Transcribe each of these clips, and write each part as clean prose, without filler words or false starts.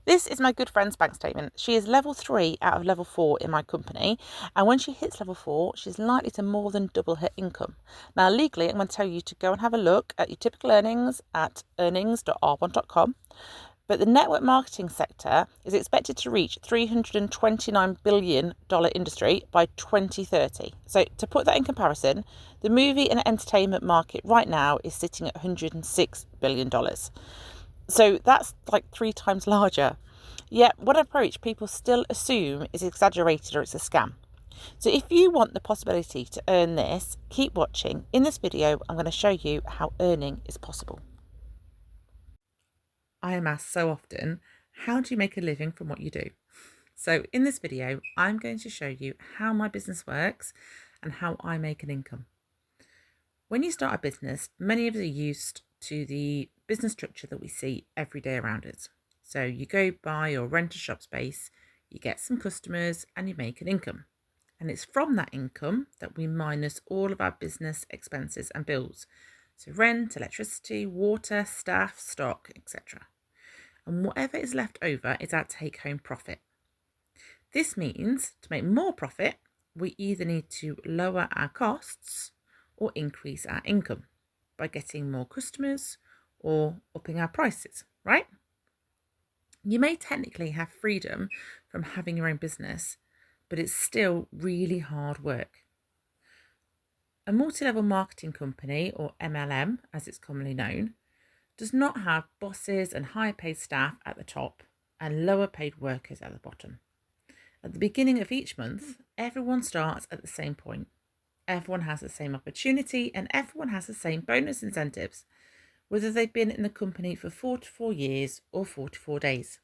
This is my good friend's bank statement. She is level 3 out of level 4 in my company, and when she hits level 4, she's likely to more than double her income. Now, legally, I'm going to tell you to go and have a look at your typical earnings at earnings.arbonne.com. But the network marketing sector is expected to reach $329 billion industry by 2030. So to put that in comparison, the movie and entertainment market right now is sitting at $106 billion. So that's like 3 times larger. Yet what approach people still assume is exaggerated or it's a scam. So if you want the possibility to earn this, keep watching. In this video, I'm going to show you how earning is possible. I am asked so often, how do you make a living from what you do? So in this video, I'm going to show you how my business works and how I make an income. When you start a business, many of us are used to the business structure that we see every day around us. So you go buy or rent a shop space, you get some customers and you make an income. And it's from that income that we minus all of our business expenses and bills. So rent, electricity, water, staff, stock, etc. And whatever is left over is our take-home profit. This means to make more profit, we either need to lower our costs or increase our income by getting more customers or upping our prices, right? You may technically have freedom from having your own business, but it's still really hard work. A multi-level marketing company, or MLM as it's commonly known, does not have bosses and higher paid staff at the top and lower paid workers at the bottom. At the beginning of each month, everyone starts at the same point. Everyone has the same opportunity and everyone has the same bonus incentives, whether they've been in the company for 44 years or 44 days.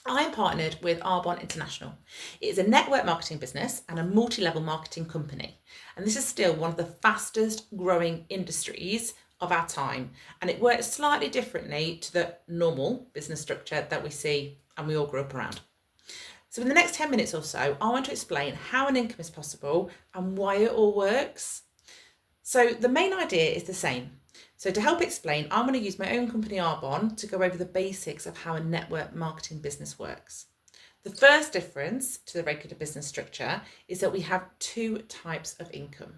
I'm partnered with Arbonne International. It is a network marketing business and a multi-level marketing company. And this is still one of the fastest growing industries of our time. And it works slightly differently to the normal business structure that we see and we all grew up around. So in the next 10 minutes or so, I want to explain how an income is possible and why it all works. So the main idea is the same. So to help explain, I'm going to use my own company Arbonne to go over the basics of how a network marketing business works. The first difference to the regular business structure is that we have 2 types of income.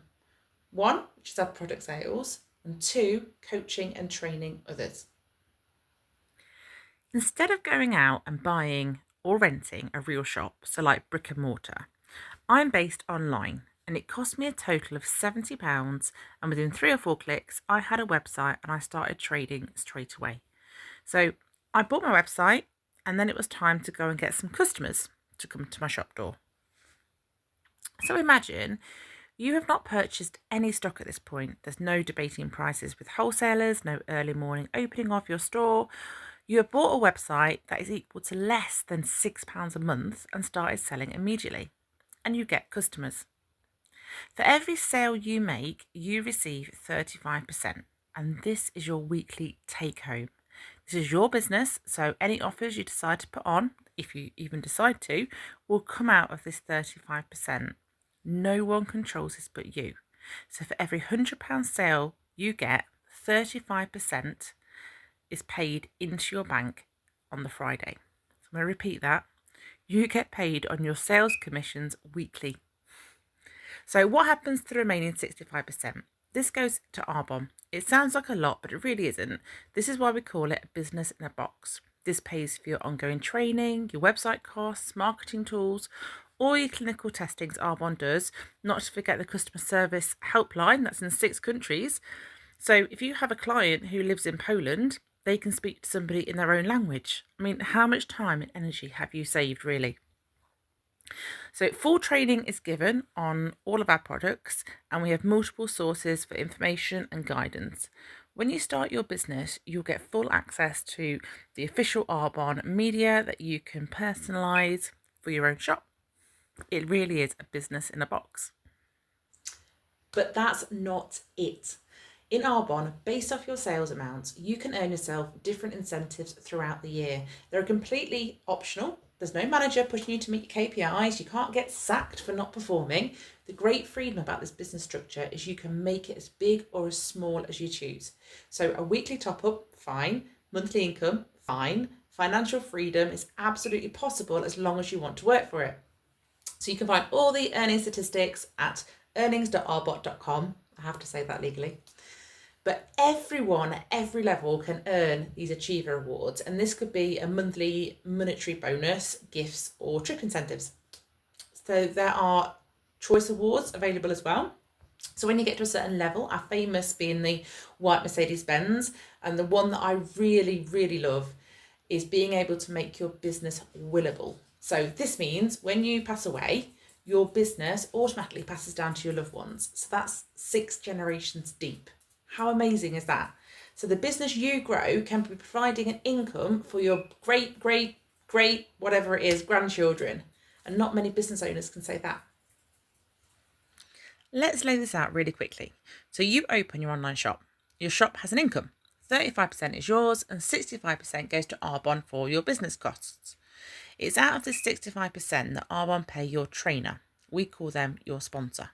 1, which is our product sales, and 2, coaching and training others. Instead of going out and buying or renting a real shop, so like brick and mortar, I'm based online. And it cost me a total of £70, and within 3 or 4 clicks I had a website and I started trading straight away. So I bought my website and then it was time to go and get some customers to come to my shop door. So imagine you have not purchased any stock at this point. There's no debating prices with wholesalers, no early morning opening of your store. You have bought a website that is equal to less than £6 a month and started selling immediately, and you get customers. For every sale you make, you receive 35%, and this is your weekly take home. This is your business, so any offers you decide to put on, if you even decide to, will come out of this 35%. No one controls this but you. So for every £100 sale you get, 35% is paid into your bank on the Friday. So I'm going to repeat that. You get paid on your sales commissions weekly. So what happens to the remaining 65%? This goes to Arbonne. It sounds like a lot, but it really isn't. This is why we call it a business in a box. This pays for your ongoing training, your website costs, marketing tools, all your clinical testings Arbonne does, not to forget the customer service helpline that's in 6 countries. So if you have a client who lives in Poland, they can speak to somebody in their own language. I mean, how much time and energy have you saved, really? So full training is given on all of our products, and we have multiple sources for information and guidance. When you start your business, you'll get full access to the official Arbonne media that you can personalise for your own shop. It really is a business in a box. But that's not it. In Arbonne, based off your sales amounts, you can earn yourself different incentives throughout the year. They're completely optional. There's no manager pushing you to meet your KPIs. You can't get sacked for not performing. The great freedom about this business structure is you can make it as big or as small as you choose. So a weekly top up, fine, Monthly income, fine. Financial freedom is absolutely possible as long as you want to work for it. So you can find all the earning statistics at earnings.arbot.com. I have to say that legally. But everyone at every level can earn these Achiever Awards, and this could be a monthly monetary bonus, gifts, or trip incentives. So there are choice awards available as well. So when you get to a certain level, our famous being the white Mercedes-Benz, and the one that I really, really love is being able to make your business willable. So this means when you pass away, your business automatically passes down to your loved ones. So that's 6 generations deep. How amazing is that? So the business you grow can be providing an income for your great, whatever it is, grandchildren. And not many business owners can say that. Let's lay this out really quickly. So you open your online shop. Your shop has an income. 35% is yours and 65% goes to Arbonne for your business costs. It's out of this 65% that Arbonne pay your trainer. We call them your sponsor.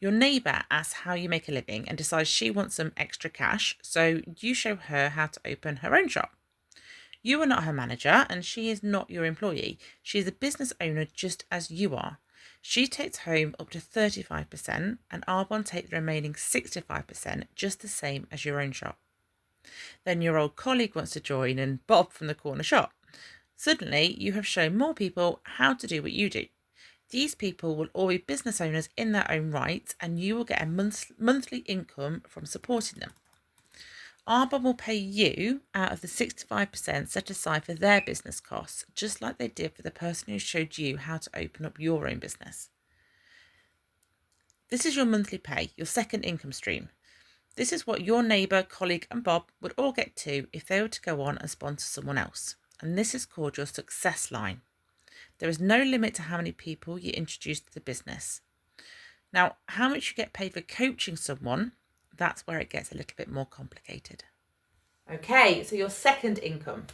Your neighbour asks how you make a living and decides she wants some extra cash, so you show her how to open her own shop. You are not her manager and she is not your employee. She is a business owner just as you are. She takes home up to 35% and Arbonne take the remaining 65%, just the same as your own shop. Then your old colleague wants to join and Bob from the corner shop. Suddenly, you have shown more people how to do what you do. These people will all be business owners in their own right, and you will get a monthly income from supporting them. Arbonne will pay you out of the 65% set aside for their business costs, just like they did for the person who showed you how to open up your own business. This is your monthly pay, your second income stream. This is what your neighbour, colleague and Bob would all get to if they were to go on and sponsor someone else. And this is called your success line. There is no limit to how many people you introduce to the business. Now, how much you get paid for coaching someone, that's where it gets a little bit more complicated. Okay, so your second income.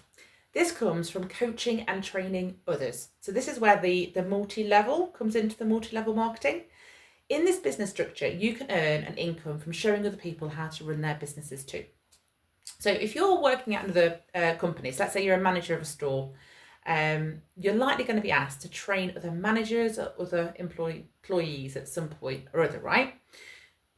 This comes from coaching and training others. So this is where the multi-level comes into the multi-level marketing. In this business structure, you can earn an income from showing other people how to run their businesses too. So if you're working at another company, so let's say you're a manager of a store, you're likely going to be asked to train other managers or other employees at some point or other, right?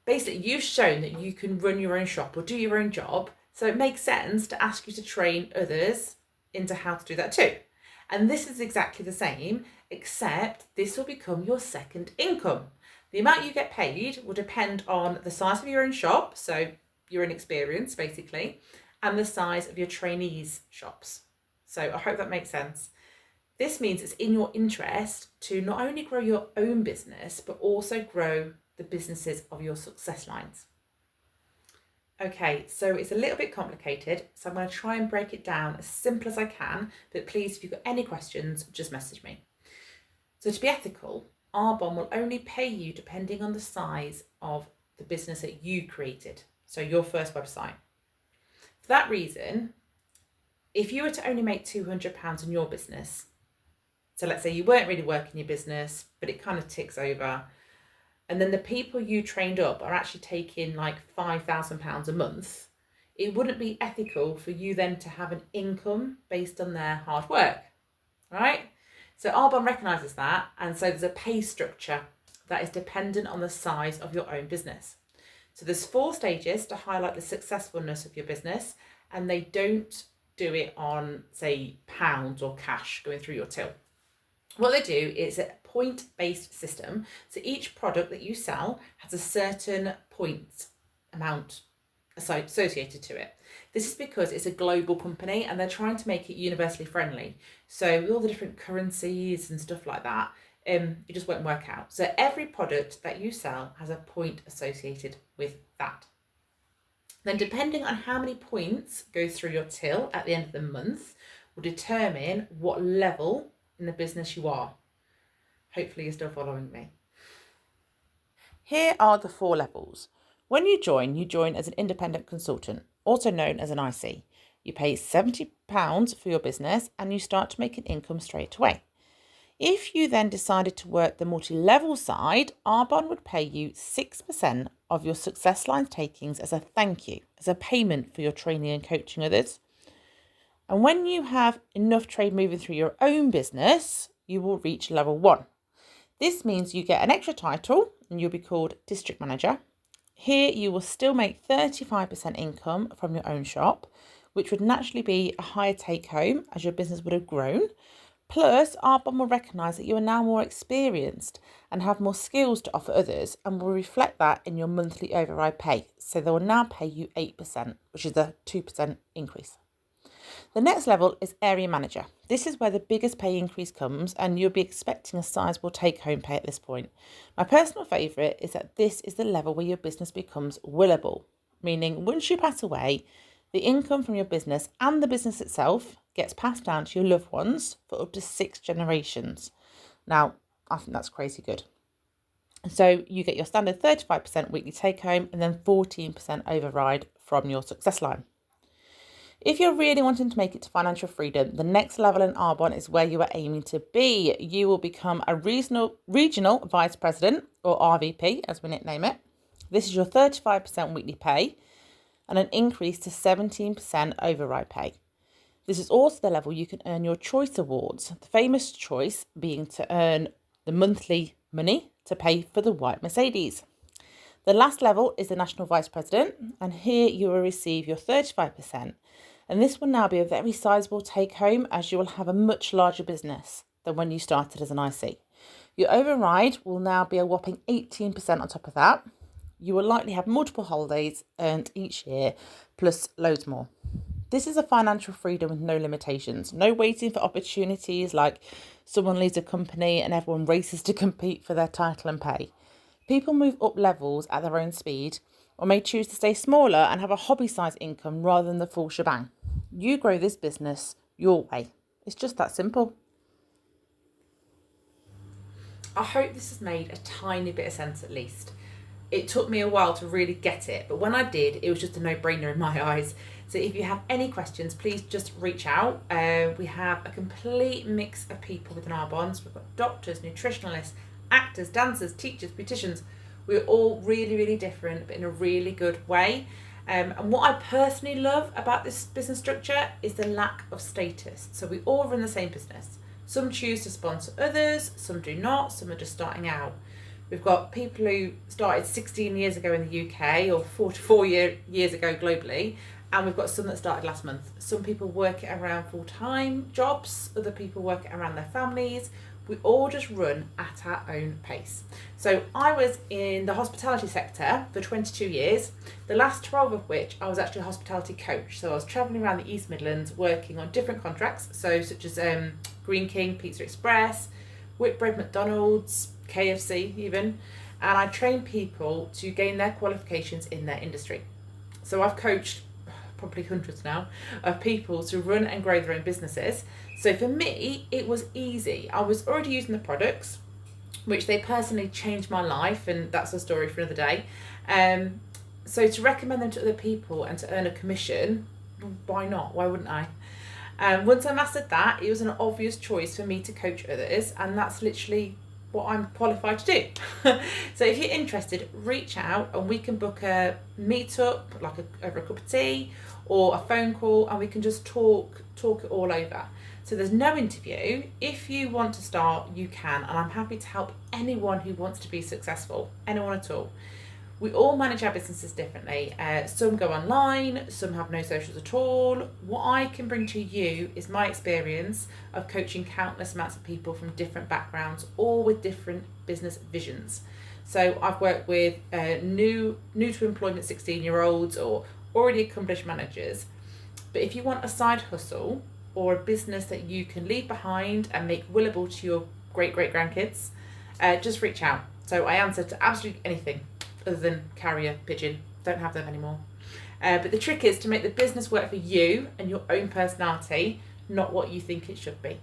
Basically, you've shown that you can run your own shop or do your own job, so it makes sense to ask you to train others into how to do that too. And this is exactly the same, except this will become your second income. The amount you get paid will depend on the size of your own shop, so your own experience basically, and the size of your trainees' shops. So I hope that makes sense. This means it's in your interest to not only grow your own business, but also grow the businesses of your success lines. Okay, so it's a little bit complicated, so I'm going to try and break it down as simple as I can, but please, if you've got any questions, just message me. So to be ethical, Arbonne will only pay you depending on the size of the business that you created, so your first website. For that reason, if you were to only make £200 in your business, so let's say you weren't really working your business, but it kind of ticks over, and then the people you trained up are actually taking like £5,000 a month, it wouldn't be ethical for you then to have an income based on their hard work, right? So Arbonne recognises that, and so there's a pay structure that is dependent on the size of your own business. So there's 4 stages to highlight the successfulness of your business, and they don't do it on, say, pounds or cash going through your till. What they do is a point-based system. So each product that you sell has a certain point amount associated to it. This is because it's a global company and they're trying to make it universally friendly. So with all the different currencies and stuff like that, it just won't work out. So every product that you sell has a point associated with that. Then depending on how many points go through your till at the end of the month will determine what level in the business you are. Hopefully you're still following me. Here are the 4 levels. When you join as an independent consultant, also known as an IC. You pay £70 for your business and you start to make an income straight away. If you then decided to work the multi-level side, Arbonne would pay you 6% of your success line takings as a thank you, as a payment for your training and coaching others. And when you have enough trade moving through your own business, you will reach level 1. This means you get an extra title and you'll be called district manager. Here you will still make 35% income from your own shop, which would naturally be a higher take home as your business would have grown. Plus, Arbonne will recognise that you are now more experienced and have more skills to offer others, and will reflect that in your monthly override pay. So they will now pay you 8%, which is a 2% increase. The next level is area manager. This is where the biggest pay increase comes, and you'll be expecting a sizable take-home pay at this point. My personal favourite is that this is the level where your business becomes willable, meaning once you pass away, the income from your business and the business itself gets passed down to your loved ones for up to 6 generations. Now, I think that's crazy good. So you get your standard 35% weekly take-home and then 14% override from your success line. If you're really wanting to make it to financial freedom, the next level in Arbonne is where you are aiming to be. You will become a regional vice president, or RVP as we nickname it. This is your 35% weekly pay and an increase to 17% override pay. This is also the level you can earn your choice awards, the famous choice being to earn the monthly money to pay for the white Mercedes. The last level is the national vice president, and here you will receive your 35%. And this will now be a very sizable take home, as you will have a much larger business than when you started as an IC. Your override will now be a whopping 18% on top of that. You will likely have multiple holidays earned each year, plus loads more. This is a financial freedom with no limitations. No waiting for opportunities like someone leaves a company and everyone races to compete for their title and pay. People move up levels at their own speed, or may choose to stay smaller and have a hobby-sized income rather than the full shebang. You grow this business your way. It's just that simple. I hope this has made a tiny bit of sense at least. It took me a while to really get it, but when I did, it was just a no-brainer in my eyes. So if you have any questions, please just reach out. We have a complete mix of people within Arbonne. So we've got doctors, nutritionalists, actors, dancers, teachers, beauticians. We're all really, really different, but in a really good way. And what I personally love about this business structure is the lack of status. So we all run the same business. Some choose to sponsor others, some do not, some are just starting out. We've got people who started 16 years ago in the UK or 44 years ago globally, and we've got some that started last month. Some people work it around full-time jobs, other people work it around their families. We all just run at our own pace. So I was in the hospitality sector for 22 years, the last 12 of which I was actually a hospitality coach. So I was travelling around the East Midlands working on different contracts, so such as Green King, Pizza Express, Whitbread, McDonald's, KFC even, and I train people to gain their qualifications in their industry. So I've coached probably hundreds now of people to run and grow their own businesses. So for me, it was easy. I was already using the products, which they personally changed my life, and that's a story for another day. So to recommend them to other people and to earn a commission, why not? Why wouldn't I? Once I mastered that, it was an obvious choice for me to coach others, and that's literally what I'm qualified to do. So if you're interested, reach out and we can book a meetup, like over a cup of tea or a phone call, and we can just talk it all over. So there's no interview. If you want to start, you can, and I'm happy to help anyone who wants to be successful, anyone at all. We all manage our businesses differently. Some go online, some have no socials at all. What I can bring to you is my experience of coaching countless amounts of people from different backgrounds, all with different business visions. So I've worked with new to employment 16-year-olds or already accomplished managers. But if you want a side hustle or a business that you can leave behind and make willable to your great-great-grandkids, just reach out. So I answer to absolutely anything other than carrier pigeon. Don't have them anymore. But the trick is to make the business work for you and your own personality, not what you think it should be.